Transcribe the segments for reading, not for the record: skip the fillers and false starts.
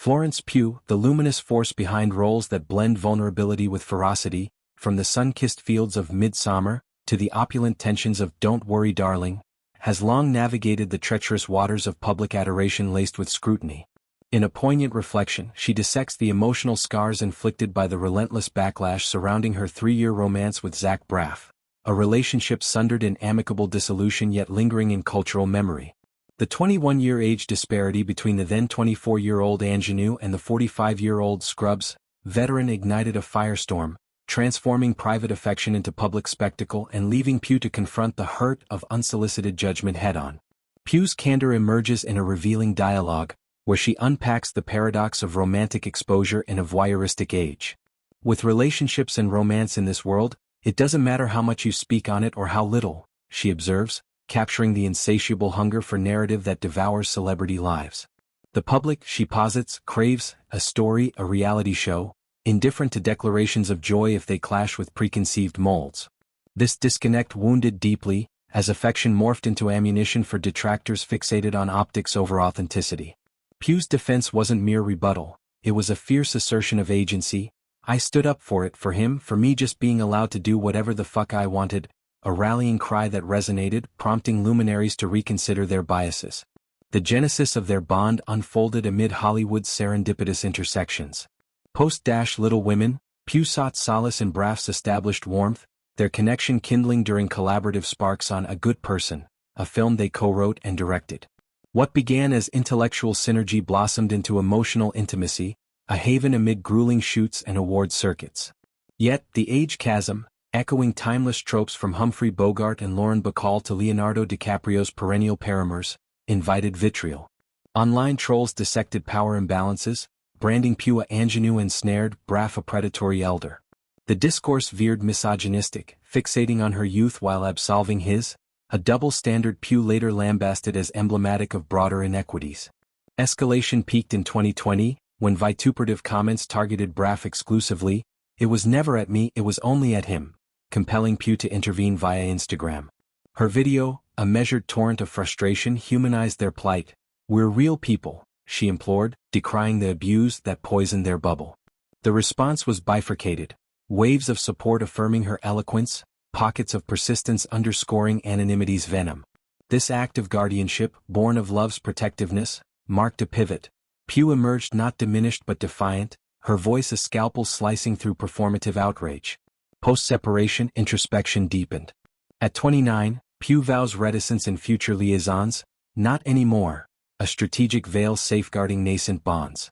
Florence Pugh, the luminous force behind roles that blend vulnerability with ferocity, from the sun-kissed fields of Midsummer to the opulent tensions of Don't Worry Darling, has long navigated the treacherous waters of public adoration laced with scrutiny. In a poignant reflection, she dissects the emotional scars inflicted by the relentless backlash surrounding her 3-year romance with Zach Braff, a relationship sundered in amicable dissolution yet lingering in cultural memory. The 21-year age disparity between the then 24-year-old ingenue and the 45-year-old Scrubs veteran ignited a firestorm, transforming private affection into public spectacle and leaving Pugh to confront the hurt of unsolicited judgment head-on. Pugh's candor emerges in a revealing dialogue, where she unpacks the paradox of romantic exposure in a voyeuristic age. With relationships and romance in this world, it doesn't matter how much you speak on it or how little, she observes, capturing the insatiable hunger for narrative that devours celebrity lives. The public, she posits, craves a story, a reality show, indifferent to declarations of joy if they clash with preconceived molds. This disconnect wounded deeply, as affection morphed into ammunition for detractors fixated on optics over authenticity. Pugh's defense wasn't mere rebuttal, it was a fierce assertion of agency. I stood up for it, for him, for me just being allowed to do whatever the fuck I wanted, a rallying cry that resonated, prompting luminaries to reconsider their biases. The genesis of their bond unfolded amid Hollywood's serendipitous intersections. Post-Little Women, Pugh sought solace in Braff's established warmth, their connection kindling during collaborative sparks on A Good Person, a film they co-wrote and directed. What began as intellectual synergy blossomed into emotional intimacy, a haven amid grueling shoots and award circuits. Yet, the age chasm, echoing timeless tropes from Humphrey Bogart and Lauren Bacall to Leonardo DiCaprio's perennial paramours, invited vitriol. Online trolls dissected power imbalances, branding Pugh a ingenue ensnared, Braff a predatory elder. The discourse veered misogynistic, fixating on her youth while absolving his, a double standard Pugh later lambasted as emblematic of broader inequities. Escalation peaked in 2020, when vituperative comments targeted Braff exclusively. It was never at me, it was only at him, compelling Pugh to intervene via Instagram. Her video, a measured torrent of frustration, humanized their plight. We're real people, she implored, decrying the abuse that poisoned their bubble. The response was bifurcated, waves of support affirming her eloquence, pockets of persistence underscoring anonymity's venom. This act of guardianship, born of love's protectiveness, marked a pivot. Pugh emerged not diminished but defiant, her voice a scalpel slicing through performative outrage. Post-separation, introspection deepened. At 29, Pugh vows reticence in future liaisons, not anymore, a strategic veil safeguarding nascent bonds.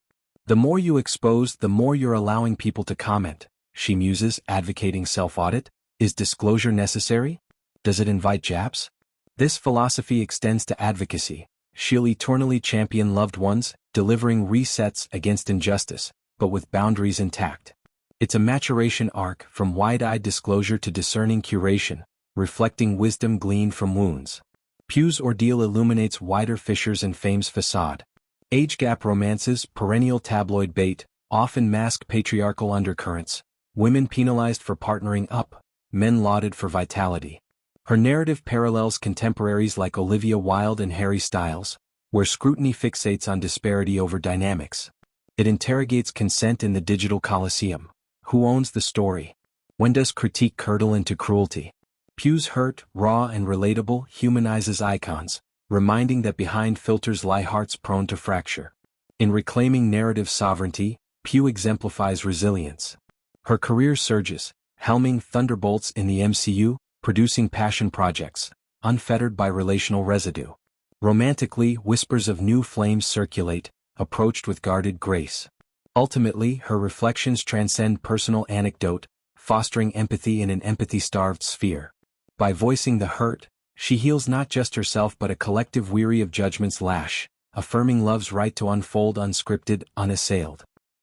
The more you expose, the more you're allowing people to comment, she muses, advocating self-audit. Is disclosure necessary? Does it invite japs? This philosophy extends to advocacy. She'll eternally champion loved ones, delivering resets against injustice, but with boundaries intact. It's a maturation arc, from wide-eyed disclosure to discerning curation, reflecting wisdom gleaned from wounds. Pugh's ordeal illuminates wider fissures in fame's facade. Age gap romances, perennial tabloid bait, often mask patriarchal undercurrents. Women penalized for partnering up, men lauded for vitality. Her narrative parallels contemporaries like Olivia Wilde and Harry Styles, where scrutiny fixates on disparity over dynamics. It interrogates consent in the digital coliseum. Who owns the story? When does critique curdle into cruelty? Pugh's hurt, raw and relatable, humanizes icons, reminding that behind filters lie hearts prone to fracture. In reclaiming narrative sovereignty, Pugh exemplifies resilience. Her career surges, helming thunderbolts in the MCU, producing passion projects, unfettered by relational residue. Romantically, whispers of new flames circulate, approached with guarded grace. Ultimately, her reflections transcend personal anecdote, fostering empathy in an empathy-starved sphere. By voicing the hurt, she heals not just herself but a collective weary of judgment's lash, affirming love's right to unfold unscripted, unassailed.